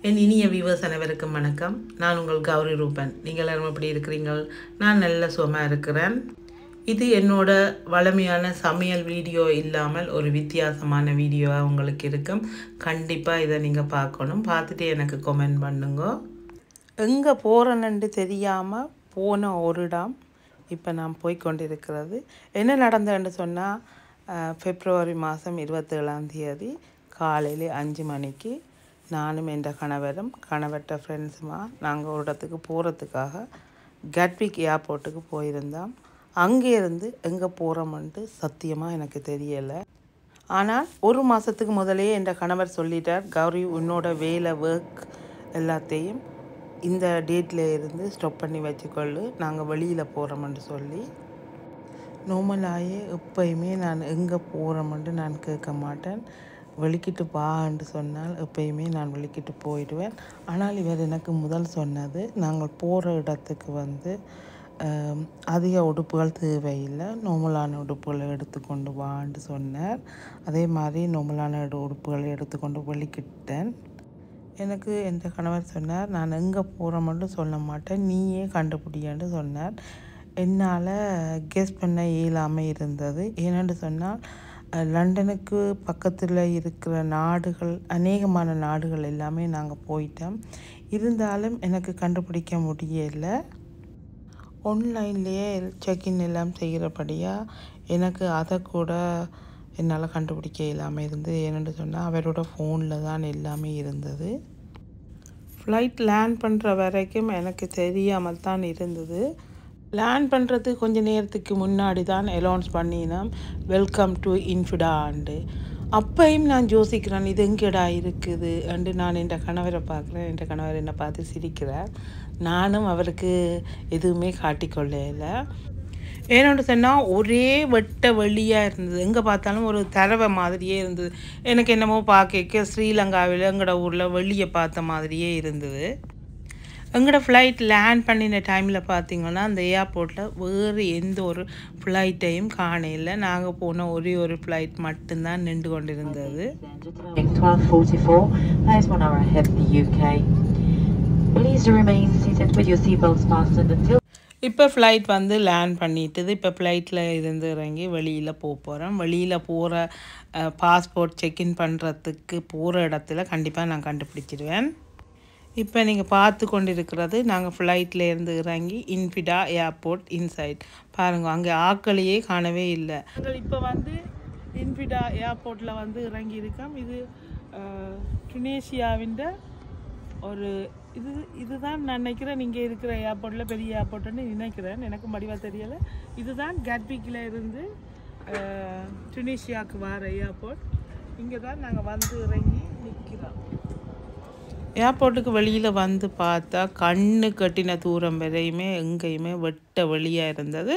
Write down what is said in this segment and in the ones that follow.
என் இனிய வியூவர்ஸ் அனைவருக்கும் வணக்கம். நான் உங்கள் கௌரி ரூபன். நீங்கள் எல்லாரும் எப்படி இருக்கிறீங்கள்? நான் நல்ல சுகமாக இருக்கிறேன். இது என்னோட வளமையான சமையல் வீடியோ இல்லாமல் ஒரு வித்தியாசமான வீடியோவாக உங்களுக்கு இருக்கும். கண்டிப்பாக இதை நீங்கள் பார்க்கணும். பார்த்துட்டு எனக்கு கமெண்ட் பண்ணுங்க. எங்கே போகிறேன்னு தெரியாமல் போன ஒரு இடம் இப்போ நான் போய்கொண்டிருக்கிறது. என்ன நடந்ததுன்னு சொன்னால், பிப்ரவரி மாதம் 27ஆம் தேதி காலையில் 5 மணிக்கு நானும் என் கணவரும் கணவர்கிட்ட ஃப்ரெண்ட்ஸுமா நாங்கள் ஒரு இடத்துக்கு போகிறதுக்காக கட்விக் ஏர்போர்ட்டுக்கு போயிருந்தோம். அங்கேருந்து எங்கே போகிறோம்ன்ட்டு சத்தியமாக எனக்கு தெரியலை. ஆனால் ஒரு மாதத்துக்கு முதலே என் கணவர் சொல்லிட்டார், கௌரி உன்னோட வேலை ஒர்க் எல்லாத்தையும் இந்த டேட்டில் இருந்து ஸ்டாப் பண்ணி வச்சுக்கொள்ளு, நாங்கள் வெளியில் போகிறோம்னு சொல்லி. நார்மலாகவே எப்பயுமே நான் எங்கே போகிறோம்னு நான் கேட்க மாட்டேன். வெளிக்கிட்டு வான்னு சொன்னால் எப்பயுமே நான் வெளிக்கிட்டு போயிடுவேன். ஆனால் இவர் எனக்கு முதல் சொன்னது, நாங்கள் போகிற இடத்துக்கு அதிக உடுப்புகள் தேவையில்லை, நார்மலான உடுப்புகளை எடுத்துக்கொண்டு வான்னு சொன்னார். அதே மாதிரி நார்மலான உடுப்புகளை எடுத்துக்கொண்டு வெளிக்கிட்டேன். எனக்கு என் கணவர் சொன்னார், நான் எங்கே போகிறோம்னு சொல்ல மாட்டேன், நீயே கண்டுபிடின்னு சொன்னார். என்னால் கெஸ் பண்ண இயலாமல் இருந்தது. ஏனென்று சொன்னால், லண்டனுக்கு பக்கத்தில் இருக்கிற நாடுகள், அநேகமான நாடுகள் எல்லாமே நாங்கள் போயிட்டோம். இருந்தாலும் எனக்கு கண்டுபிடிக்க முடியலை. ஆன்லைன்லேயே செக்இன் எல்லாம் செய்கிறபடியாக எனக்கு அதை கூட என்னால் கண்டுபிடிக்க இல்லாமல் இருந்தது. ஏன்னு சொன்னால், அவரோட ஃபோனில் தான் எல்லாமே இருந்தது. ஃப்ளைட் லேண்ட் பண்ணுற வரைக்கும் எனக்கு தெரியாமல் தான் இருந்தது. லேண்ட் பண்ணுறது கொஞ்சம் நேரத்துக்கு முன்னாடி தான் அனௌன்ஸ் பண்ணினோம், வெல்கம் டு இன்ஃபிடாண்டு. அப்பையும் நான் யோசிக்கிறேன், இது எங்கேடா இருக்குது அண்டு நான் என் கணவரை பார்க்குறேன். என் கணவர் என்னை பார்த்து சிரிக்கிறார். நானும் அவருக்கு எதுவுமே காட்டிக்கொள்ளலை. ஏன்னு சொன்னால், ஒரே வெட்ட வெளியாக இருந்தது. எங்கே பார்த்தாலும் ஒரு தரவை மாதிரியே இருந்தது. எனக்கு என்னமோ பார்க்க ஸ்ரீலங்காவில் எங்களோட ஊரில் வெளியே பார்த்த மாதிரியே இருந்தது. எங்களோட ஃப்ளைட் லேண்ட் பண்ணின டைமில் பார்த்திங்கன்னா, அந்த ஏர்போர்ட்டில் வேறு எந்த ஒரு ஃப்ளைட்டையும் காணல. நாங்கள் போன ஒரே ஒரு ஃப்ளைட் மட்டும்தான் நின்று கொண்டிருந்தது. இப்போ ஃப்ளைட் லேண்ட் பண்ணிட்டுது. இப்போ ஃப்ளைட்டில் இருந்து இறங்கி வெளியில் போகிறோம். வெளியில் போகிற பாஸ்போர்ட் செக்இன் பண்ணுறதுக்கு போகிற இடத்துல கண்டிப்பாக நான் கண்டுபிடிச்சிடுவேன். இப்போ நீங்கள் பார்த்து கொண்டு இருக்கிறது நாங்கள் ஃப்ளைட்டில் இருந்து இறங்கி இன்ஃபிடா ஏர்போர்ட் இன்சைட். பாருங்கள், அங்கே ஆட்களையே காணவே இல்லை. நாங்கள் இப்போ இன்ஃபிடா ஏர்போர்ட்டில் இறங்கி இருக்கோம். இது டுனேஷியாவின் ஒரு இதுதான் நான் நினைக்கிறேன். நீங்கள் இருக்கிற ஏர்போர்ட்டில் பெரிய ஏர்போர்ட்டுன்னு நினைக்கிறேன், எனக்கு முடிவாக தெரியலை. இதுதான் கட்விக்கில் இருந்து டுனேஷியாவுக்கு வர ஏர்போர்ட். இங்கே தான் நாங்கள் இறங்கி நிற்கிறோம். ஏர்போர்ட்டுக்கு வெளியில் பார்த்தா கண்ணு கட்டின தூரம் வரையுமே எங்கேயுமே வெட்ட வெளியாக இருந்தது.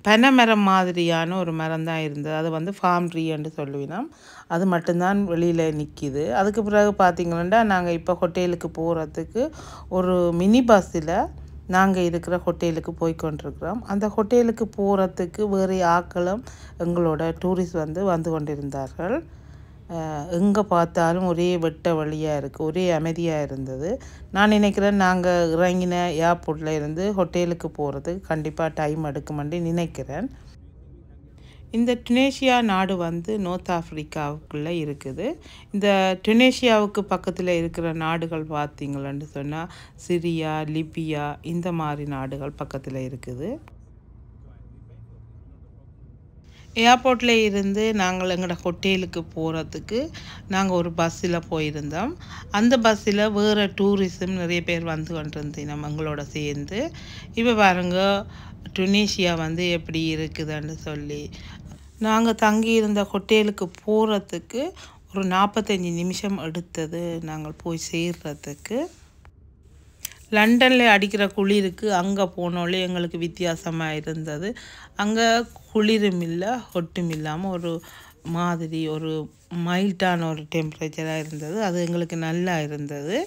பனைமரம் மாதிரியான ஒரு மரம் தான் இருந்தது. அது ஃபார்ம் ட்ரீன்னு சொல்லுவினோம். அது மட்டும்தான் வெளியில் நிற்கிது. அதுக்கு பிறகு பார்த்திங்கன்னா, நாங்கள் இப்போ ஹோட்டலுக்கு போகிறதுக்கு ஒரு மினி பஸ்ஸில் நாங்கள் இருக்கிற ஹோட்டலுக்கு போய்கொண்டிருக்கிறோம். அந்த ஹோட்டலுக்கு போகிறதுக்கு வேறு ஆட்களும் எங்களோட டூரிஸ்ட் வந்து கொண்டிருந்தார்கள். எங்கே பார்த்தாலும் ஒரே வெட்ட வழியாக இருக்குது, ஒரே அமைதியாக இருந்தது. நான் நினைக்கிறேன், நாங்கள் இறங்கின ஏர்போர்ட்டில் இருந்து ஹோட்டலுக்கு போகிறதுக்கு கண்டிப்பாக டைம் எடுக்குமென்று நினைக்கிறேன். இந்த டுனேஷியா நாடு நார்த் ஆஃப்ரிக்காவுக்குள்ளே இருக்குது. இந்த டுனேஷியாவுக்கு பக்கத்தில் இருக்கிற நாடுகள் பார்த்திங்களன்னு சொன்னால், சிரியா, லிபியா, இந்த மாதிரி நாடுகள் பக்கத்தில் இருக்குது. ஏர்போர்ட்டில் இருந்து நாங்கள் எங்களோட ஹோட்டலுக்கு போகிறதுக்கு நாங்கள் ஒரு பஸ்ஸில் போயிருந்தோம். அந்த பஸ்ஸில் வேறு டூரிஸ்டும் நிறைய பேர் கொண்டிருந்தோம் எங்களோட சேர்ந்து. இப்போ பாருங்க, டுனேஷியா எப்படி இருக்குதுன்னு சொல்லி. நாங்கள் தங்கியிருந்த ஹோட்டலுக்கு போகிறதுக்கு ஒரு 45 நிமிஷம் எடுத்தது நாங்கள் போய் சேர்றதுக்கு. லண்டனில் அடிக்கிற குளிருக்கு அங்கே போனோலே எங்களுக்கு வித்தியாசமாக இருந்தது. அங்கே குளிரும் இல்லை, ஹொட்டும் இல்லாமல் ஒரு மாதிரி ஒரு மைல்டான ஒரு டெம்பரேச்சராக இருந்தது. அது எங்களுக்கு நல்லா இருந்தது.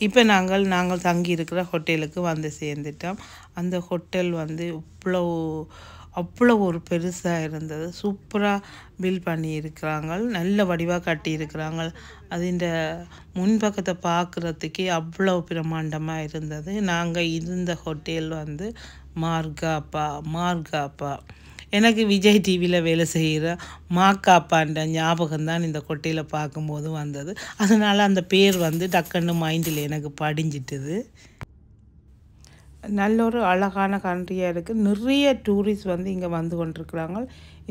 இப்போ நாங்கள் தங்கி இருக்கிற ஹோட்டலுக்கு சேர்ந்துட்டோம். அந்த ஹோட்டல் இவ்வளோ அவ்வளோ ஒரு பெருசாக இருந்தது. சூப்பராக பில்ட் பண்ணியிருக்கிறாங்க, நல்ல வடிவாக கட்டியிருக்கிறாங்க. அதிண்ட முன்பக்கத்தை பார்க்குறதுக்கே அவ்வளோ பிரமாண்டமாக இருந்தது. நாங்கள் இருந்த ஹோட்டல் வந்து மார்காப்பா. எனக்கு விஜய் டிவியில் வேலை செய்கிற மாக்காப்பான்ற ஞாபகம்தான் இந்த கொட்டையில் பார்க்கும்போது வந்தது. அதனால் அந்த பேர் வந்து டக்குன்னு மைண்டில் எனக்கு படிஞ்சிட்டுது. நல்ல ஒரு அழகான கண்ட்ரியாக இருக்குது. நிறைய டூரிஸ்ட் வந்து இங்கே வந்து கொண்டிருக்கிறாங்க.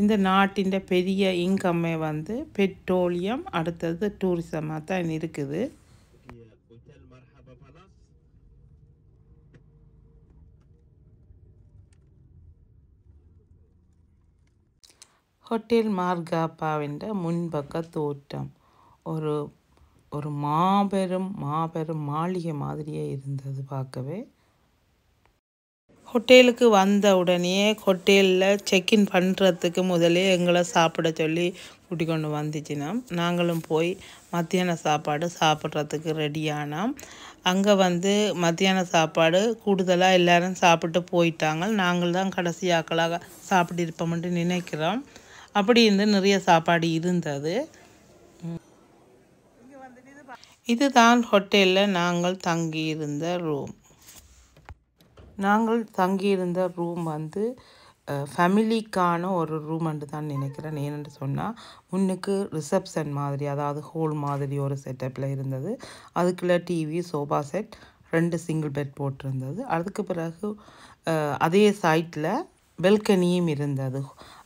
இந்த நாட்டின் பெரிய இன்கம்மே வந்து பெட்ரோலியம், அடுத்தது டூரிசமாக தான் இருக்குது. ஹோட்டல் மார்காப்பாவின் முன்பக்க தோட்டம் ஒரு ஒரு மாபெரும் மாளிகை மாதிரியே இருந்தது பார்க்கவே. ஹோட்டலுக்கு வந்த உடனே ஹோட்டலில் செக்இன் பண்ணுறதுக்கு முதலே எங்களை சாப்பிட சொல்லி கூட்டி கொண்டு வந்துச்சுன்னா நாங்களும் போய் மத்தியான சாப்பாடு சாப்பிட்றதுக்கு ரெடியானோம். அங்கே வந்து மத்தியான சாப்பாடு கூடுதலாக எல்லோரும் சாப்பிட்டு போயிட்டாங்க. நாங்கள் தான் கடைசி ஆக்களாக சாப்பிட்டு இருப்போம்னு நினைக்கிறோம். அப்படி இருந்து நிறைய சாப்பாடு இருந்தது. இதுதான் ஹோட்டலில் நாங்கள் தங்கியிருந்த ரூம். நாங்கள் தங்கியிருந்த ரூம் வந்து ஃபேமிலிக்கான ஒரு ரூம்ன்ட்டு தான் நினைக்கிறேன். ஏன்னு சொன்னால் முன்னுக்கு ரிசப்ஷன் மாதிரி, அதாவது ஹோல் மாதிரி ஒரு செட்டப்பில் இருந்தது. அதுக்குள்ளே TV, sofa set, 2 single bed போட்டிருந்தது. அதுக்கு பிறகு அதே சைட்டில் பெல்கனியும் இருந்தது.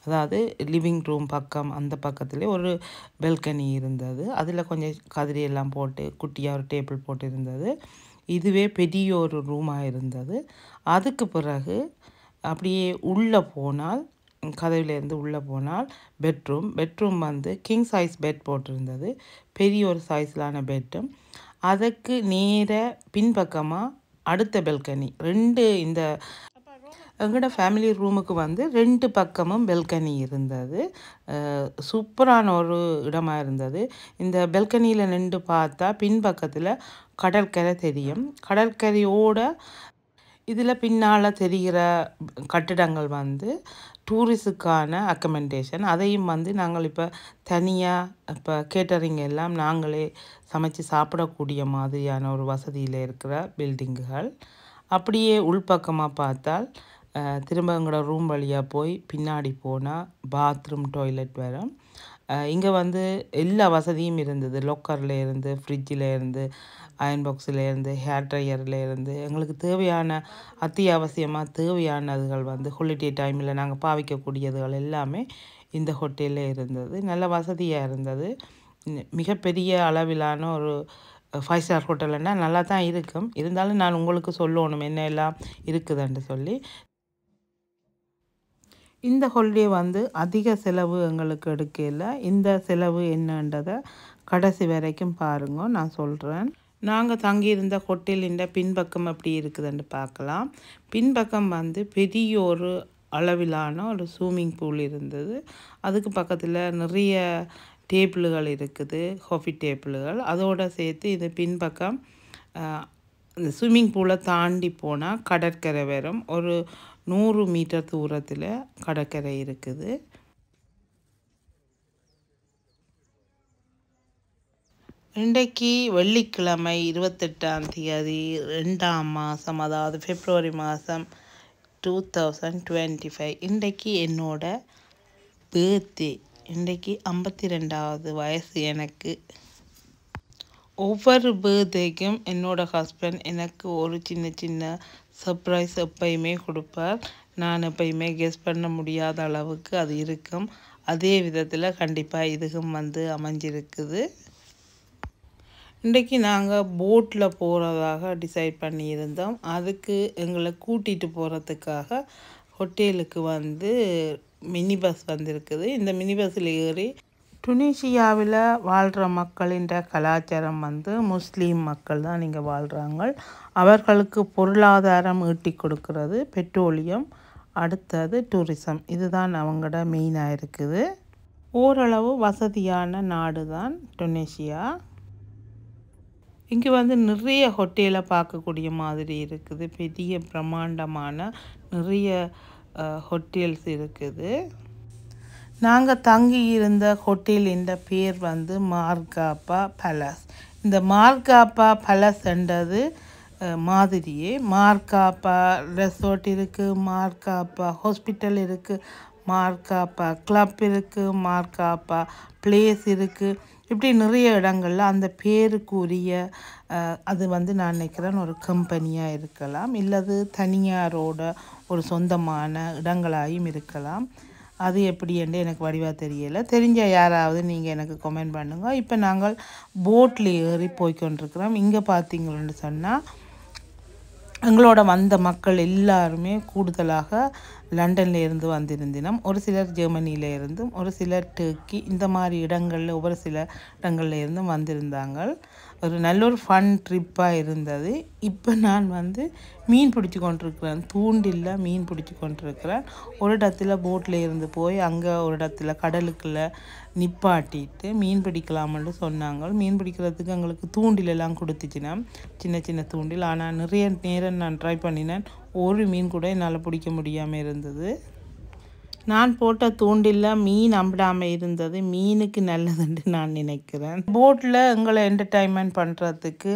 அதாவது லிவிங் ரூம் பக்கம் அந்த பக்கத்துலேயே ஒரு பெல்கனி இருந்தது. அதில் கொஞ்சம் கதிரியெல்லாம் போட்டு குட்டியாக ஒரு டேபிள் போட்டு இருந்தது. இதுவே பெரிய ஒரு ரூமாக இருந்தது. அதுக்கு பிறகு அப்படியே உள்ளே போனால், கதவிலேருந்து உள்ளே போனால் பெட்ரூம் வந்து கிங் சைஸ் பெட் போட்டிருந்தது. பெரிய ஒரு சைஸ்லான பெட்டும். அதுக்கு நேர பின்பக்கமாக அடுத்த பெல்கனி 2, இந்த எங்களோட ஃபேமிலி ரூமுக்கு வந்து 2 பக்கமும் பெல்கனி இருந்தது. சூப்பரான ஒரு இடமாக இருந்தது. இந்த பெல்கனியில் நின்று பார்த்தா பின்பக்கத்தில் கடற்கரை தெரியும். கடற்கரையோட இதில் பின்னால் தெரிகிற கட்டிடங்கள் வந்து டூரிஸ்டுக்கான அக்கமெண்டேஷன். அதையும் வந்து நாங்கள் இப்போ தனியாக கேட்டரிங் எல்லாம் நாங்களே சமைச்சு சாப்பிடக்கூடிய மாதிரியான ஒரு வசதியில் இருக்கிற பில்டிங்குகள். அப்படியே உள்பக்கமாக பார்த்தால் திரும்ப எங்களோட ரூம் வழியாக போய் பின்னாடி போனால் பாத்ரூம், டாய்லெட் வரும். இங்கே வந்து எல்லா வசதியும் இருந்தது. லாக்கரில் இருந்து, ஃப்ரிட்ஜில் இருந்து, அயன் பாக்ஸில் இருந்து, ஹேர் ட்ரையரில் இருந்து எங்களுக்கு தேவையான அத்தியாவசியமாக தேவையானதுகள் வந்து ஹாலிடே டைமில் நாங்கள் பாவிக்கக்கூடியதுகள் எல்லாமே இந்த ஹோட்டலில் இருந்தது. நல்ல வசதியாக இருந்தது. மிகப்பெரிய அளவிலான ஒரு 5 ஸ்டார் ஹோட்டல்னா நல்லா தான் இருக்கும். இருந்தாலும் நான் உங்களுக்கு சொல்லணும் என்ன எல்லாம் இருக்குதுன்னு சொல்லி. இந்த ஹாலிடே வந்து அதிக செலவு எங்களுக்கு எடுக்கல. இந்த செலவு என்னன்றதை கடைசி வரைக்கும் பாருங்க, நான் சொல்கிறேன். நாங்கள் தங்கியிருந்த ஹோட்டலின் பின்பக்கம் எப்படி இருக்குதுன்னு பார்க்கலாம். பின்பக்கம் வந்து பெரிய ஒரு அளவிலான ஒரு ஸ்விம்மிங் பூல் இருந்தது. அதுக்கு பக்கத்தில் நிறைய டேபிள்கள் இருக்குது, காஃபி டேபிள்கள். அதோடு சேர்த்து இது பின்பக்கம் இந்த ஸ்விம்மிங் பூலை தாண்டி போனால் கடற்கரை வரும். ஒரு 100 மீட்டர் தூரத்தில் கடற்கரை இருக்குது. இன்றைக்கு வெள்ளிக்கிழமை 28ஆம் தேதி 2ஆம் மாதம், அதாவது பிப்ரவரி மாதம் 2025. இன்றைக்கு என்னோட பர்த்டே. இன்றைக்கு 52வது வயசு எனக்கு. ஒவ்வொரு பர்த்டேக்கும் என்னோடய ஹஸ்பண்ட் எனக்கு ஒரு சின்ன சர்ப்ரைஸ் எப்பயுமே கொடுப்பார். நான் எப்பயுமே கெஸ் பண்ண முடியாத அளவுக்கு அது இருக்கும். அதே விதத்தில் கண்டிப்பாக இதுக்கும் வந்து அமைஞ்சிருக்குது. இன்றைக்கி நாங்கள் போட்டில் போகிறதாக டிசைட் பண்ணியிருந்தோம். அதுக்கு எங்களை கூட்டிகிட்டு போகிறதுக்காக ஹோட்டலுக்கு வந்து மினி பஸ் வந்திருக்குது. இந்த மினி பஸ்ஸில் ஏறி டுனிஷியாவில் வாழ்கிற மக்களின் கலாச்சாரம் வந்து முஸ்லீம் மக்கள் தான் இங்கே வாழ்கிறாங்க. அவர்களுக்கு பொருளாதாரம் ஈட்டி கொடுக்கறது பெட்ரோலியம், அடுத்தது டூரிசம். இதுதான் அவங்களோட மெயினாக இருக்குது. ஓரளவு வசதியான நாடு தான் டுனிஷியா. இங்கே வந்து நிறைய ஹோட்டலை பார்க்கக்கூடிய மாதிரி இருக்குது. பெரிய பிரம்மாண்டமான நிறைய ஹோட்டல்ஸ் இருக்குது. நாங்கள் தங்கி இருந்த ஹோட்டலின் பேர் வந்து மார்காப்பா பேலஸ். இந்த மார்காப்பா பேலஸ் என்றது மாதிரியே மார்காப்பா ரெசார்ட் இருக்குது, மார்காப்பா ஹாஸ்பிட்டல் இருக்குது, மார்காப்பா கிளப் இருக்குது, மார்காப்பா பிளேஸ் இருக்குது. இப்படி நிறைய இடங்களில் அந்த பேருக்குரிய அது வந்து நான் நினைக்கிறேன் ஒரு கம்பெனியாக இருக்கலாம், இல்லது தனியாரோட ஒரு சொந்தமான இடங்களாயும் இருக்கலாம். அது எப்படி என்று எனக்கு வடிவாக தெரியலை. தெரிஞ்ச யாராவது நீங்கள் எனக்கு கமெண்ட் பண்ணுங்க. இப்போ நாங்கள் போட்டில் ஏறி போய்கொண்டிருக்கிறோம். இங்கே பார்த்தீங்கன்னு சொன்னால் எங்களோட வந்த மக்கள் எல்லாருமே கூடுதலாக லண்டனில் இருந்து வந்திருந்தினோம். ஒரு சிலர் ஜெர்மனியில் இருந்தும், ஒரு சிலர் டர்க்கி, இந்த மாதிரி இடங்களில் ஒவ்வொரு சில இடங்களில் இருந்தும் வந்திருந்தாங்க. ஒரு நல்ல ஒரு ஃபன் ட்ரிப்பாக இருந்தது. இப்போ நான் வந்து மீன் பிடிச்சி கொண்டிருக்கிறேன், தூண்டில் மீன் பிடிச்சி கொண்டிருக்கிறேன். ஒரு இடத்துல போட்டில் இருந்து போய் அங்கே ஒரு இடத்துல கடலுக்குள்ளே நிப்பாட்டிட்டு மீன் பிடிக்கலாம்னு சொன்னாங்க. மீன் பிடிக்கிறதுக்கு எங்களுக்கு தூண்டிலெல்லாம் கொடுத்துச்சுன்னா சின்ன சின்ன தூண்டில். ஆனால் நிறைய நேரம் நான் ட்ரை பண்ணினேன், ஒரு மீன் கூட என்னால் பிடிக்க முடியாமல் இருந்தது. நான் போட்ட தூண்டில் மீன் அம்பிடாமல் இருந்தது. மீனுக்கு நல்லதுன்னு நான் நினைக்கிறேன். போட்டில் எங்களை என்டர்டைன்மெண்ட் பண்ணுறதுக்கு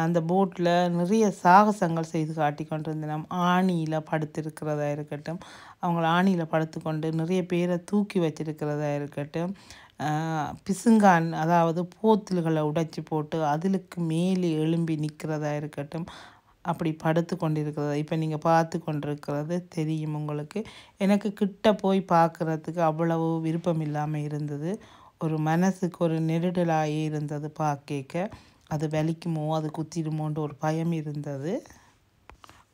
அந்த போட்டில் நிறைய சாகசங்கள் செய்து காட்டி கொண்டிருந்தோம். ஆணியில் படுத்திருக்கிறதா இருக்கட்டும், அவங்கள ஆணியில் படுத்துக்கொண்டு நிறைய பேரை தூக்கி வச்சிருக்கிறதா இருக்கட்டும், பிசுங்கான் அதாவது போத்தல்களை உடைச்சி போட்டு அதிலுக்கு மேலே எழும்பி நிற்கிறதா இருக்கட்டும், அப்படி படுத்து கொண்டிருக்கிறது இப்போ நீங்கள் பார்த்து கொண்டிருக்கிறது தெரியும் உங்களுக்கு. எனக்கு கிட்ட போய் பார்க்குறதுக்கு அவ்வளவு விருப்பம் இல்லாமல் இருந்தது. ஒரு மனசுக்கு ஒரு நெருடலாகவே இருந்தது பார்க்க. அது வலிக்குமோ அது குத்திடுமோன்ற ஒரு பயம் இருந்தது.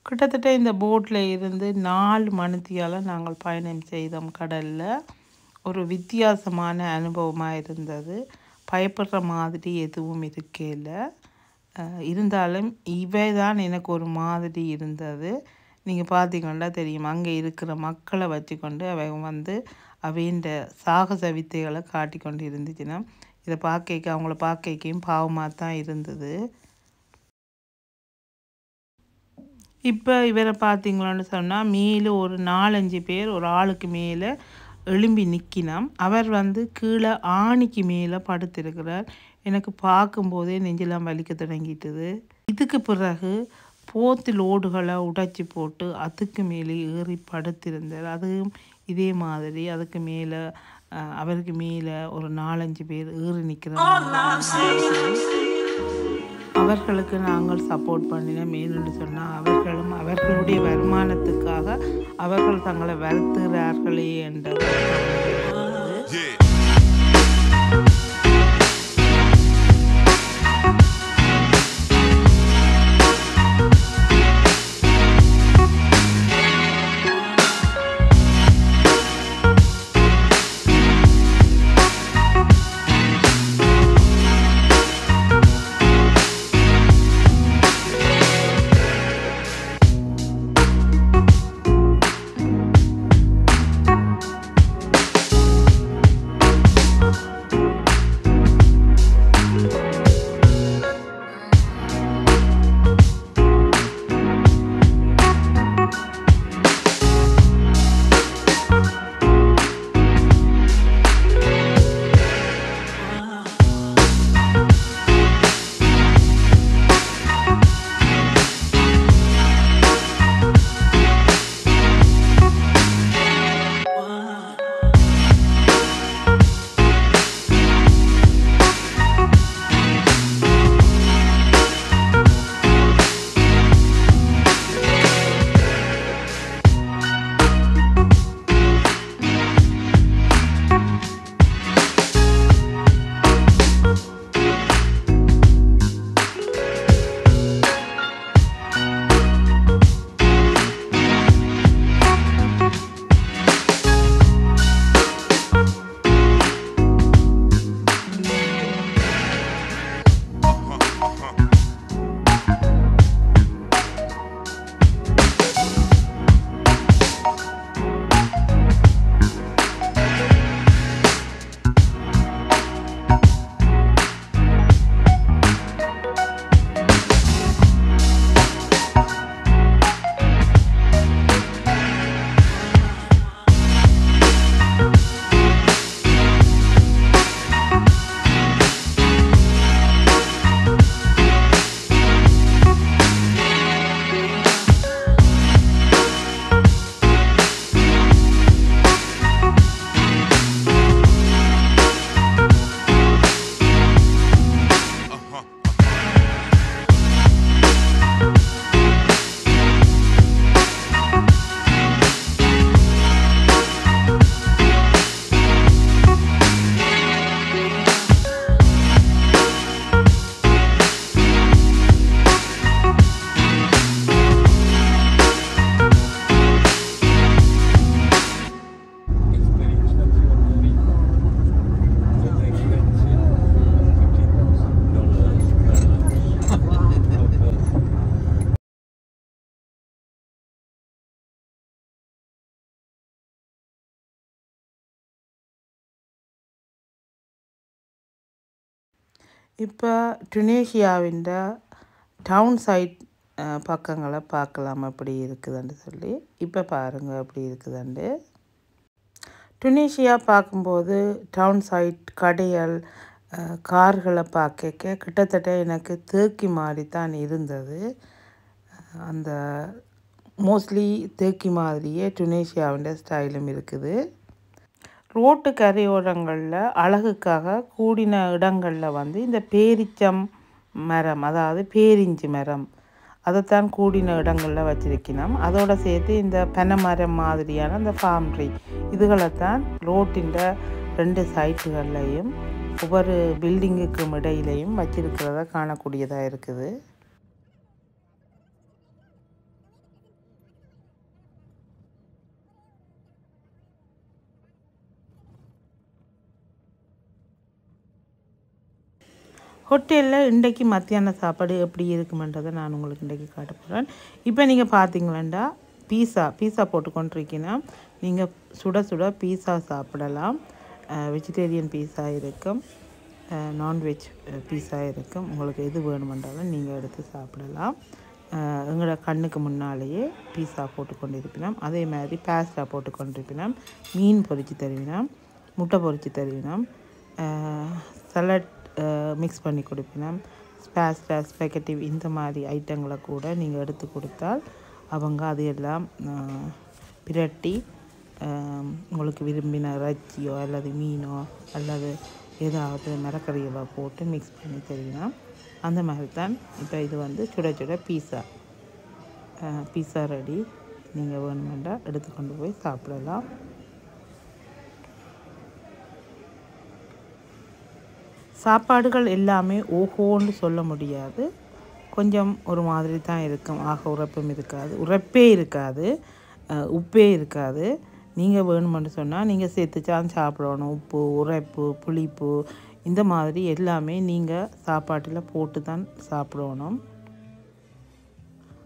கிட்டத்தட்ட இந்த போட்டில் இருந்து 4 மணித்தியால் நாங்கள் பயணம் செய்தோம் கடலில். ஒரு வித்தியாசமான அனுபவமாக இருந்தது. பயப்படுற மாதிரி எதுவும் இருக்கல. இருந்தாலும் இவை தான் எனக்கு ஒரு மாதிரி இருந்தது. நீங்கள் பார்த்தீங்கன்னா தெரியும், அங்கே இருக்கிற மக்களை வச்சு கொண்டு அவை வந்து அவையின் சாகச வித்தைகளை காட்டி கொண்டு இருந்துச்சுன்னா இதை பார்க்க அவங்கள பார்க்கையும் பாவமாக தான் இருந்தது. இப்போ இவரை பார்த்தீங்களான்னு சொன்னால் மேலே ஒரு 4-5 பேர் ஒரு ஆளுக்கு மேலே எழும்பி நிற்கினோம். அவர் வந்து கீழே ஆணிக்கு மேலே படுத்திருக்கிறார். எனக்கு பார்க்கும்போதே நெஞ்செல்லாம் வலிக்க தொடங்கிட்டுது. இதுக்கு பிறகு போத்தில் ஓடுகளை உடைச்சி போட்டு அதுக்கு மேலே ஏறி படுத்திருந்தார். அதுவும் இதே மாதிரி அதுக்கு மேலே அவருக்கு மேலே ஒரு 4-5 பேர் ஏறி நிற்கிறாங்க. அவர்களுக்கு நாங்கள் சப்போர்ட் பண்ணினோம். ஏன்னு சொன்னால் அவர்களும் அவர்களுடைய வருமானத்துக்காக அவர்கள் தங்களை வருத்துகிறார்களே என்றது. இப்போ டுனேஷியாவின் டவுன் சைட் பக்கங்களை பார்க்கலாம் எப்படி இருக்குதுன்னு சொல்லி. இப்போ பாருங்கள் எப்படி இருக்குதுண்டு. டுனேஷியா பார்க்கும்போது டவுன் சைட் கடைகள் கார்களை பார்க்க கிட்டத்தட்ட எனக்கு தேக்கி மாதிரி தான் இருந்தது. அந்த மோஸ்ட்லி தேக்கி மாதிரியே டுனேஷியாவின் ஸ்டைலும் இருக்குது. ரோட்டு கரையோரங்களில் அழகுக்காக கூடின இடங்களில் வந்து இந்த பேரிச்சம் மரம், அதாவது பேரிஞ்சி மரம், அதைத்தான் கூடின இடங்களில் வச்சிருக்கணும். அதோடு சேர்த்து இந்த பனைமரம் மாதிரியான இந்த ஃபார்ம் ட்ரீ இதுகளைத்தான் ரோட்டின் 2 சைட்டுகள்லையும் ஒவ்வொரு பில்டிங்குக்கும் இடையிலையும் வச்சிருக்கிறத காணக்கூடியதாக இருக்குது. ஹோட்டலில் இன்றைக்கு மத்தியான சாப்பாடு எப்படி இருக்குமென்றதை நான் உங்களுக்கு இன்றைக்கி காட்ட போகிறேன். இப்போ நீங்கள் பார்த்தீங்களா பீஸா போட்டுக்கொண்டிருக்கீங்கன்னா நீங்கள் சுட சுட பீஸா சாப்பிடலாம். வெஜிடேரியன் பீஸா இருக்கும், நான்வெஜ் பீஸா இருக்கும். உங்களுக்கு எது வேணுமென்றாலும் நீங்கள் எடுத்து சாப்பிடலாம். எங்களோட கண்ணுக்கு முன்னாலேயே பீஸா போட்டுக்கொண்டிருப்பினோம். அதே மாதிரி பாஸ்டா போட்டுக்கொண்டிருப்பினோம், மீன் பொரித்து தருவினோம், முட்டை பொரித்து தருவினோம், சலட் மிக்ஸ் பண்ணி கொடுப்பினோம், பாஸ்டா ஸ்பெகட்டிவ் இந்த மாதிரி ஐட்டங்களை கூட நீங்கள் எடுத்து கொடுத்தால் அவங்க அதையெல்லாம் பிரட்டி உங்களுக்கு விரும்பின இறைச்சியோ அல்லது மீனோ அல்லது ஏதாவது மரக்கறிகளோ போட்டு மிக்ஸ் பண்ணி தருவினோம். அந்த மாதிரி தான் இப்போ இது வந்து சுட சுட பீஸா ரெடி. நீங்கள் வேணுமெண்டா எடுத்துக்கொண்டு போய் சாப்பிடலாம். சாப்பாடுகள் எல்லாமே ஓஹோன்னு சொல்ல முடியாது, கொஞ்சம் ஒரு மாதிரி தான் இருக்கும். ஆக உரைப்பும் இருக்காது, உரைப்பே இருக்காது, உப்பே இருக்காது. நீங்கள் வேணுமென்னு சொன்னால் நீங்கள் சேர்த்துச்சான் சாப்பிடணும். உப்பு, உரைப்பு, புளிப்பு இந்த மாதிரி எல்லாமே நீங்கள் சாப்பாட்டில் போட்டு தான் சாப்பிடணும்.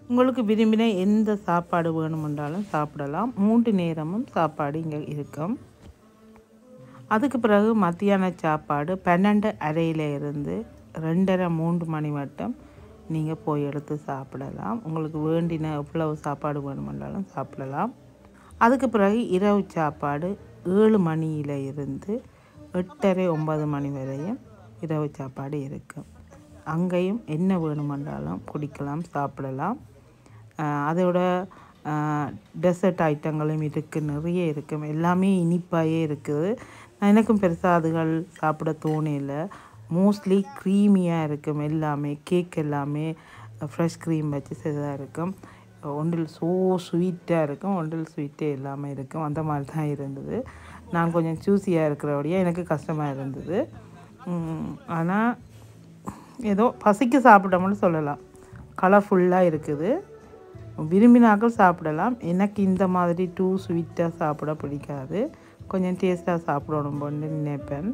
உங்களுக்கு விரும்பின எந்த சாப்பாடு வேணுமென்றாலும் சாப்பிடலாம். 3 நேரமும் சாப்பாடு இங்கே இருக்கும். அதுக்கு பிறகு மத்தியான சாப்பாடு 12:30 2:30-3 மணி மட்டும் நீங்கள் போய் எடுத்து சாப்பிடலாம். உங்களுக்கு வேண்டின எவ்வளவு சாப்பாடு வேணுமென்றாலும் சாப்பிடலாம். அதுக்கு பிறகு இரவு சாப்பாடு 7 மணியிலிருந்து 8:30-9 மணி வரையும் இரவு சாப்பாடு இருக்கும். அங்கேயும் என்ன வேணுமென்றாலும் குடிக்கலாம், சாப்பிடலாம். அதோட டெசர்ட் ஐட்டங்களும் இருக்குது, நிறைய இருக்கும். எல்லாமே இனிப்பாயே இருக்குது. எனக்கும் பெருசாக அதுகள் சாப்பிட தோணையில். மோஸ்ட்லி க்ரீமியாக இருக்கும் எல்லாமே. கேக் எல்லாமே ஃப்ரெஷ் க்ரீம் வச்சு செய்ததாக இருக்கும். ஒன்றில் ஸ்வீட்டாக இருக்கும், ஒன்றில் ஸ்வீட்டே எல்லாமே இருக்கும். அந்த மாதிரி தான் இருந்தது. நான் கொஞ்சம் சூஸியாக இருக்கிறபடியாக எனக்கு கஷ்டமாக இருந்தது. ஆனால் ஏதோ பசிக்கு சாப்பிட்டோம்னு சொல்லலாம். கலர்ஃபுல்லாக இருக்குது, விரும்பினாக்கள் சாப்பிடலாம். எனக்கு இந்த மாதிரி டூ ஸ்வீட்டாக சாப்பிட பிடிக்காது, கொஞ்சம் டேஸ்ட்டாக சாப்பிடணும் போன்னு நினைப்பேன்.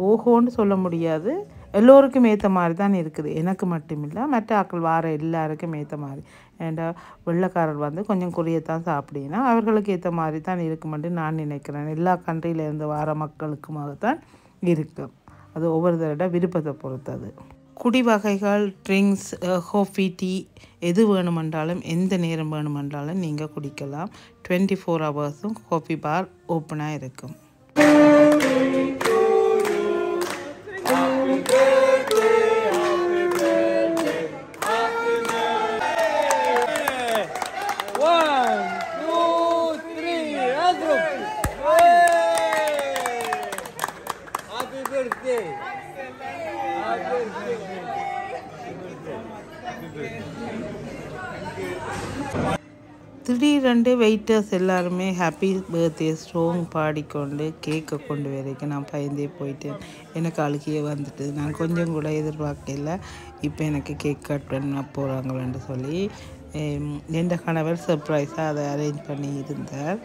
ஓஹோன்னு சொல்ல முடியாது, எல்லோருக்கும் ஏற்ற மாதிரி தான் இருக்குது. எனக்கு மட்டும் இல்லை, மற்ற ஆக்கள் வார எல்லாருக்கும் ஏற்ற மாதிரி. ஏன்டா வெள்ளைக்காரர் வந்து கொஞ்சம் குறையத்தான் சாப்பிட்டீங்கன்னா அவர்களுக்கு ஏற்ற மாதிரி தான் இருக்குமென்று நான் நினைக்கிறேன். எல்லா கண்ட்ரியிலேருந்து வார மக்களுக்குமாகத்தான் இருக்கும். அது ஒவ்வொருத்தரோட விருப்பத்தை பொறுத்தது. குடி வகைகள், ட்ரிங்க்ஸ், காஃபி, டீ எது வேணுமென்றாலும் எந்த நேரம் வேணுமென்றாலும் நீங்கள் குடிக்கலாம். 24 ஹவர்ஸும் காஃபி பார் ஓப்பனாக இருக்கும். திடீரென்று வெயிட்டர்ஸ் எல்லாருமே ஹாப்பி பர்த்டே ஸ்ட்ராங் பாடிக்கொண்டு கேக்கை கொண்டு வரைக்கும் நான் பயந்தே போயிட்டேன். எனக்கு அழுகியே வந்துட்டு. நான் கொஞ்சம் கூட எதிர்பார்க்கல இப்போ எனக்கு கேக் கட் பண்ண போகிறாங்களேன்னு சொல்லி. என் கணவர் சர்ப்ரைஸாக அதை அரேஞ்ச் பண்ணி இருந்தார்.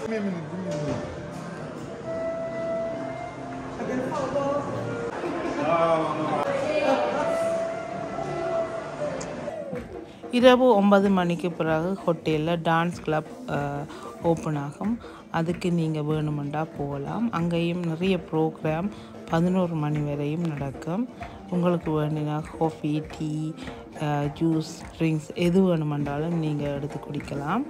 இரவு 9 மணிக்கு பிறகு ஹோட்டலில் டான்ஸ் கிளப் ஓப்பன் ஆகும். அதுக்கு நீங்கள் வேணுமெண்டா போகலாம். அங்கேயும் நிறைய ப்ரோக்ராம் 11 மணி வரையும் நடக்கும். உங்களுக்கு வேண்டினா காஃபி, டீ, ஜூஸ், ட்ரிங்க்ஸ் எது வேணுமென்றாலும் நீங்கள் எடுத்து குடிக்கலாம்.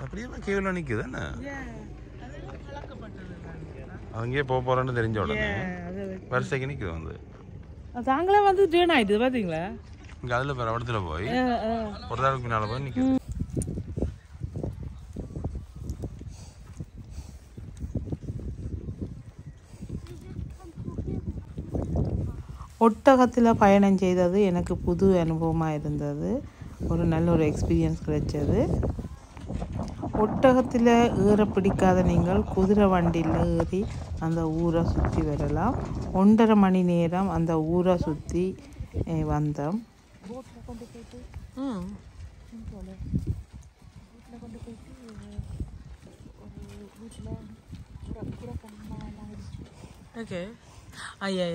அப்படியே கேவல நிக்குது என்ன அங்கேயே போக போறேன்னு தெரிஞ்ச உடனே வரிசைக்கு நிக்குது வந்து தாங்களே வந்து ட்ரெயின் ஆயிடுது பாத்தீங்களா இங்க அதுல வேற இடத்துல போய் ஒரு நாளுக்கு பின்னால போய் நிக்குது. ஒட்டகத்தில் பயணம் செய்தது எனக்கு புது அனுபவமாக இருந்தது. ஒரு நல்ல ஒரு எக்ஸ்பீரியன்ஸ் கிடைச்சது. ஒட்டகத்தில் ஏற பிடிக்காத நீங்கள் குதிரை வண்டியில் ஏறி அந்த ஊரை சுற்றி வரலாம். 1.5 மணி நேரம் அந்த ஊரை சுற்றி வந்தோம். ஓகே ஐயா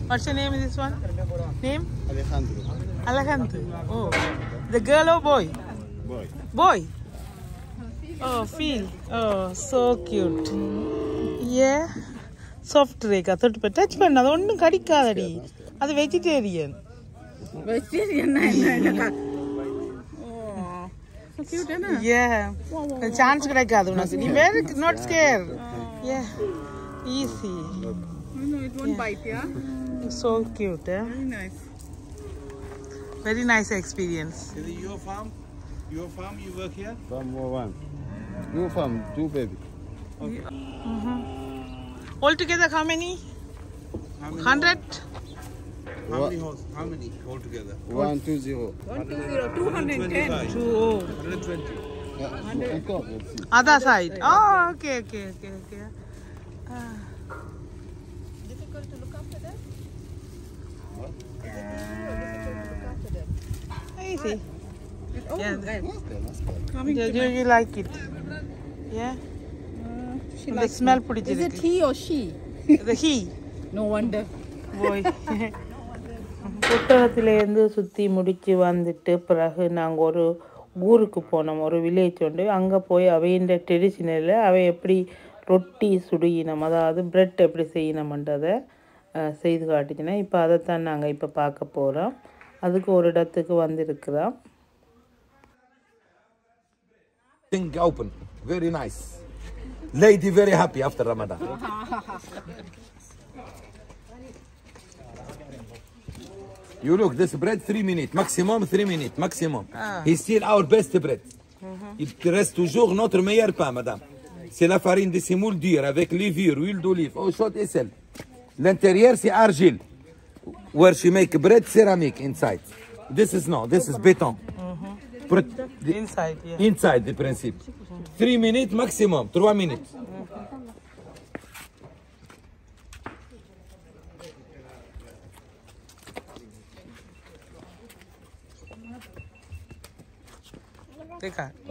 What's your name in this one? Name? Alejandro. Alejandro. Oh, the girl or boy? Boy. Boy. Oh, feel. Oh, so cute. Yeah. Soft drink. I thought, touch பண்ண அது ஒண்ணும் கடிக்காதடி. அது vegetarian. Vegetarian. Oh, so cute, isn't it? Yeah. The chance கிடைக்காது உனக்கு. நீ very not scared. Yeah. Easy. No, it won't bite, yeah? So cute, eh? Very nice. Very nice experience. Is it your farm? Your farm, you work here? Farm one. Your farm, 2 baby. Altogether, how many? How many? 100? How many horse? How many altogether? 120. 210. 120. Let's see. Other side. Oh, okay. Difficult to look after them? Easy. Oh, Yeah. coming Do to you like it? Yeah? she The likes smell me. pretty Is it good. he or she? The he. No wonder. Boy. புத்தகத்திலேருந்து சுற்றி முடித்து வந்துட்டு பிறகு நாங்கள் ஒரு ஊருக்கு போனோம், ஒரு village உண்டு. அங்கே போய் அவையின் ட்ரெடிஷ்னலில் அவை எப்படி ரொட்டி சுடியினம், அதாவது பிரெட் எப்படி செய்யணுமன்றதை செய்து காட்டுச்சுன்னா இப்போ அதைத்தான் நாங்கள் இப்போ பார்க்க போகிறோம். அதுக்கு ஒரு இடத்துக்கு வந்திருக்கிறோம். Thing open, very nice. Lady very happy after Ramadan. You look, this bread 3 minutes, maximum 3 minutes, maximum. It's still our best bread. Il reste toujours notre meilleur pain, madame. C'est la farine de semoule dure avec levure, huile d'olive, eau chaude et sel. L'intérieur c'est argile. Where she make bread ceramic inside. This is no, this is beton. Inside, yeah. Inside the principle. 3 minutes maximum, 3 minutes.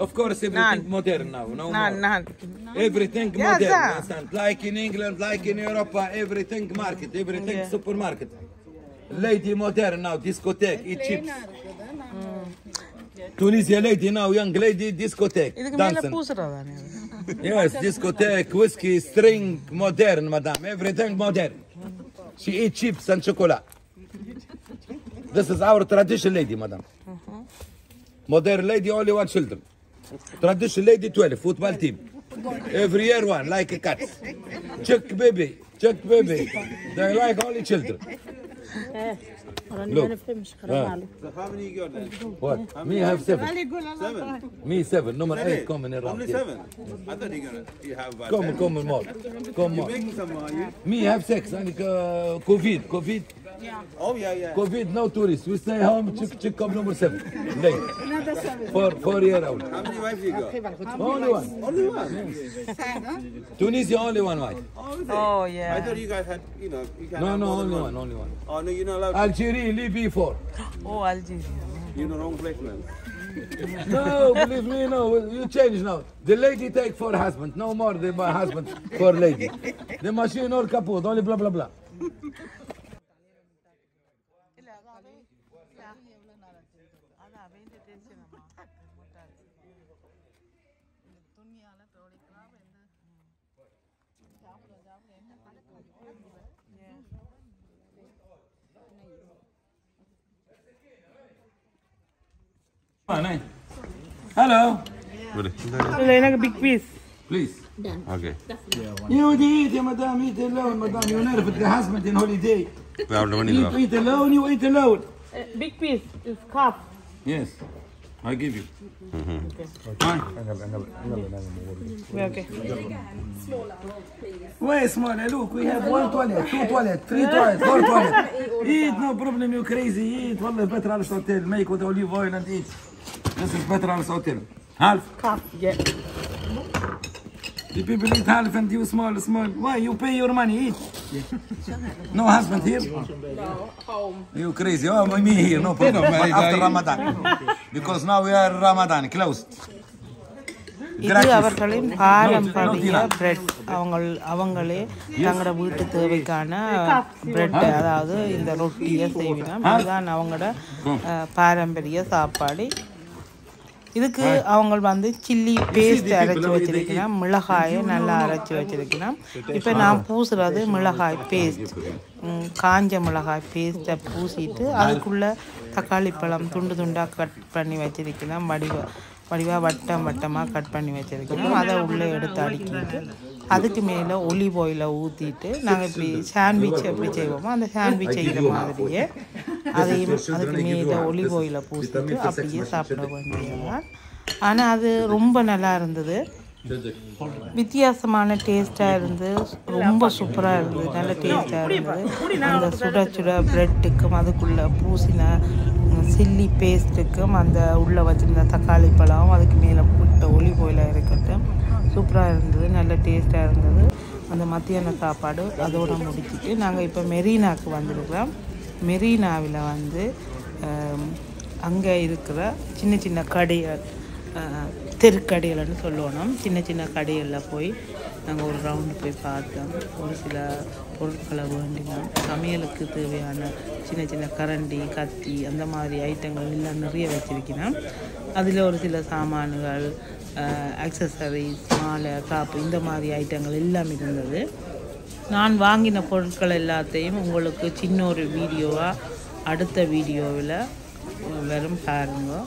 Of course, everything modern now. No more. Everything modern. Understand? Like in England, like in Europe, everything market, everything supermarket. Lady modern now, discotheque, eat chips. Tunisia lady now, young lady, discotheque, dancing. Yes, discotheque, whiskey, string, modern, madam. Everything modern. She eat chips and chocolate. This is our traditional lady, madam. Modern lady, only 1 children. Traditional lady, 12, football team. Every year one, like a cat. Chuck baby. They like only children. Look. So how many you got then? What? Me have 7. 7? Me 7. Number 8 coming around. Only here. 7? I thought you have about Come 10. more. Come more. Making some more, are you? Me have 6. And COVID. Oh, yeah. COVID, no tourists. We stay home, chick come number 7. Late. Another 7. 4 year old. How many wives you got? Only one. Only one? Sad, huh? Tunisia, only one wife. Oh, is it? Oh, I yeah. thought you guys had, you know, you can No, have more than only one. Oh, no, you're not allowed to. Algeria, Libya, 4. Oh, Algeria. You're in the wrong place, man. No, believe me, no. You change now. The lady take for husband. No more the husband for lady. The machine all kaput, only blah, blah, blah. Hello. எனக்கு big piece. Please. Okay. You eat, madam, eat alone, madam. You nerve the husband in holiday. We have the money. You eat alone, you eat alone. Big piece is half. Yes. I give you. Okay. Where small? Look, we have 1 toilet, 2 toilet, 3 toilet, 4 toilet. Eat, no problem, you crazy. Eat. Wallah, better on this hotel. Make with olive oil and eat. This is better on this hotel. Half. Yeah. The people eat half and you small. Why? You pay your money, eat. No husband here? No, home. You crazy. Oh, me here, no problem. But after Ramadan. Because now we are Ramadan, closed. இது அவர்களின் பாரம்பரிய bread. அவங்களே தங்களோட வீட்டு தேவைக்கான bread, அதாவது இந்த ரொட்டியை செய்வினோம். இதுதான் அவங்களோட பாரம்பரிய சாப்பாடு. இதுக்கு அவங்க வந்து சில்லி பேஸ்ட் அரைச்சி வச்சிருக்கணும், மிளகாயை நல்லா அரைச்சி வச்சிருக்கணும். இப்போ நான் பூசுறது மிளகாய் பேஸ்ட், காஞ்ச மிளகாய் பேஸ்ட்டை பூசிட்டு அதுக்குள்ளே தக்காளி பழம் துண்டு துண்டாக கட் பண்ணி வச்சிருக்கணும். வடிவாக வட்டமாக கட் பண்ணி வச்சிருக்கணும். அதை உள்ளே எடுத்து அடிக்கிட்டு அதுக்கு மேலே ஒலிவ் ஆயிலை ஊற்றிட்டு நாங்கள் இப்படி சாண்ட்விச் எப்படி செய்வோமோ அந்த சாண்ட்விச் செய்கிற மாதிரியே அதையும் அதுக்கு மேலே ஒலிவ் ஆயிலை பூசிட்டு அப்படியே சாப்பிட வேண்டியதுதான். ஆனால் அது ரொம்ப நல்லா இருந்தது, வித்தியாசமான டேஸ்ட்டாக இருந்து ரொம்ப சூப்பராக இருந்தது, நல்ல டேஸ்ட்டாக இருந்தது. அந்த சுட ப்ரெட்டுக்கும் அதுக்குள்ளே பூசின சில்லி பேஸ்ட்டுக்கும் அந்த உள்ளே வச்சுருந்த தக்காளி பழம் அதுக்கு மேலே புட்ட ஒலிவ் ஆயிலாக இருக்கட்டும், சூப்பராக இருந்தது, நல்ல டேஸ்ட்டாக இருந்தது. அந்த மத்தியான சாப்பாடு அதோடு முடிச்சுட்டு நாங்கள் இப்போ மெரினாவுக்கு வந்திருக்கிறோம். மெரினாவில் வந்து அங்கே இருக்கிற சின்ன கடைகள், தெருக்கடைகள்னு சொல்லணும், சின்ன கடைகளில் போய் நாங்கள் ஒரு ரவுண்டு போய் பார்த்தோம். ஒரு சில பொருட்களை வேண்டினோம். சமையலுக்கு தேவையான சின்ன கரண்டி, கத்தி, அந்த மாதிரி ஐட்டங்கள் எல்லாம் நிறைய வச்சிருக்கணும். அதில் ஒரு சில சாமான்கள், அக்சசரிஸ், மாலை, காப்பு, இந்த மாதிரி ஐட்டங்கள் எல்லாம் இருந்தது. நான் வாங்கின பொருட்கள் எல்லாத்தையும் உங்களுக்கு சின்ன ஒரு வீடியோவாக அடுத்த வீடியோவில் வெறும் பாருங்க.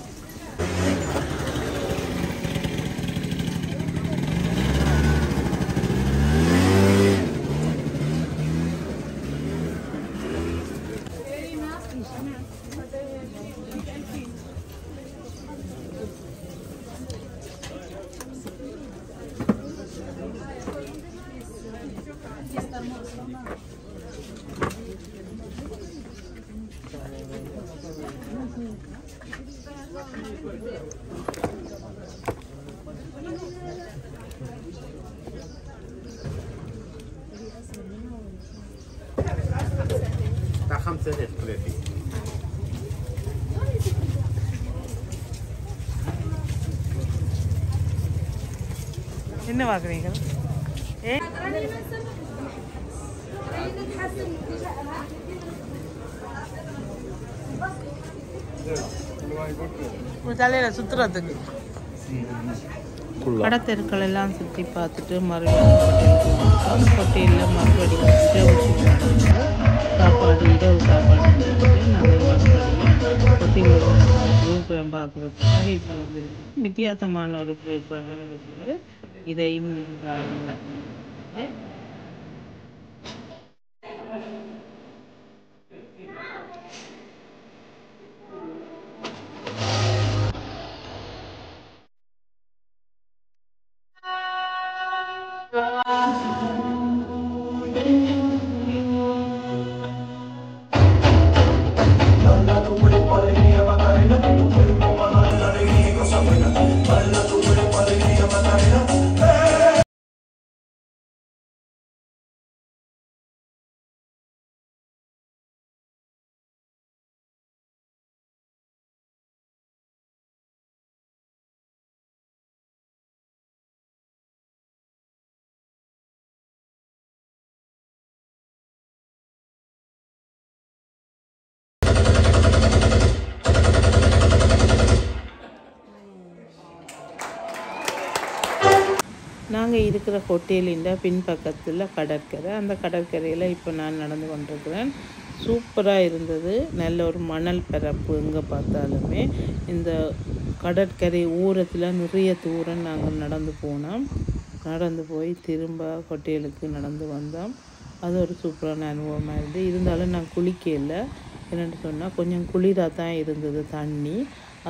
என்ன பார்க்குறீங்க? தலையில் சுற்றுறதுக்கு கடத்தெருக்கள் எல்லாம் சுற்றி பார்த்துட்டு மறுபடியும் ஹோட்டலில் மறுபடியும் இரவு சாப்பாடு நாங்கள் மறுபடியும் புகைப்படம் பார்க்குறதுக்காக இப்போ வந்து வித்தியாசமான ஒரு புகைப்படம் இருக்குது. இதையும் நாங்கள் இருக்கிற ஹோட்டலின் பின்பக்கத்தில் கடற்கரை, அந்த கடற்கரையில் இப்போ நான் நடந்து கொண்டிருக்கிறேன். சூப்பராக இருந்தது, நல்ல ஒரு மணல் பரப்பு. எங்கே பார்த்தாலுமே இந்த கடற்கரை ஓரத்தில் நிறைய தூரம் நாங்கள் நடந்து போனோம். நடந்து போய் திரும்ப ஹோட்டலுக்கு நடந்து வந்தோம். அது ஒரு சூப்பரான அனுபவமாக இருந்தது. இருந்தாலும் நான் குளிக்கல, என்னென்னு சொன்னால் கொஞ்சம் குளிராக தான் இருந்தது தண்ணி.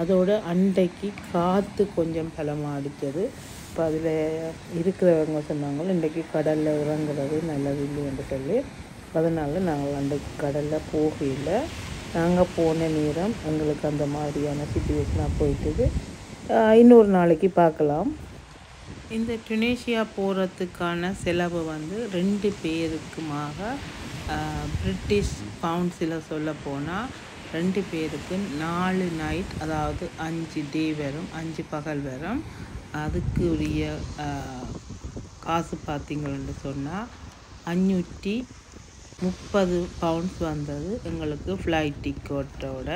அதோட அன்றைக்கு காற்று கொஞ்சம் பலமாக அடித்தது. இப்போ அதில் இருக்கிறவங்க சொன்னாங்க இன்றைக்கு கடலில் இறங்குறது நல்லது இல்லை என்று சொல்லி, அதனால் நாங்கள் அன்றைக்கு கடலில் போகல. நாங்கள் போன நேரம் எங்களுக்கு அந்த மாதிரியான சிச்சுவேஷனாக போயிட்டுது. இன்னொரு நாளைக்கு பார்க்கலாம். இந்த டுனேஷியா போகிறதுக்கான செலவு வந்து 2 பேருக்குமாக பிரிட்டிஷ் பவுண்ட்ஸில் சொல்ல போனால் 2 பேருக்கு 4 நைட், அதாவது 5 டே வரும், 5 பகல் வரும். அதுக்கு உரிய காசு பார்த்திங்கன்னு சொன்னால் 530 பவுண்ட்ஸ் வந்தது எங்களுக்கு ஃப்ளைட் டிக்கெட்டோட.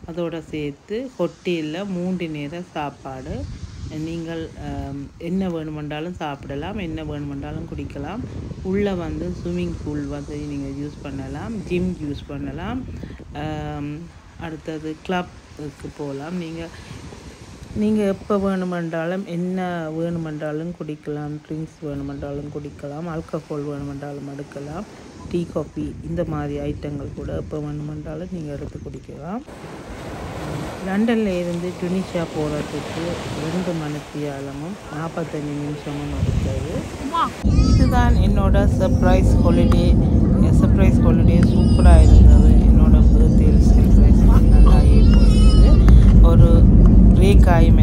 அதோடு சேர்த்து ஹோட்டலில் 3 நேர சாப்பாடு. நீங்கள் என்ன வேணுமென்றாலும் சாப்பிடலாம், என்ன வேணுமென்றாலும் குடிக்கலாம். உள்ளே வந்து ஸ்விம்மிங் பூல் வந்து நீங்கள் யூஸ் பண்ணலாம், ஜிம் யூஸ் பண்ணலாம். அடுத்தது கிளப்புக்கு போகலாம். நீங்கள் எப்போ வேணுமென்றாலும் என்ன வேணுமென்றாலும் குடிக்கலாம். ட்ரிங்க்ஸ் வேணுமென்றாலும் குடிக்கலாம், ஆல்கஹால் வேணுமென்றாலும் எடுக்கலாம், டீ காஃபி இந்த மாதிரி ஐட்டங்கள் கூட எப்போ வேணுமென்றாலும் நீங்கள் எடுத்து குடிக்கலாம். லண்டனில் இருந்து டுனிஷியா போகிறதுக்கு 2 மணித்தியாலமும் 45 நிமிஷமும் எடுத்தது. இதுதான் என்னோட சர்ப்ரைஸ் ஹாலிடே. சூப்பராக இருந்தது. என்னோட பர்த்டே செலிப்ரேஷன் நல்லாயே போயிடுது. ஒரு பிரேக் ஆகும்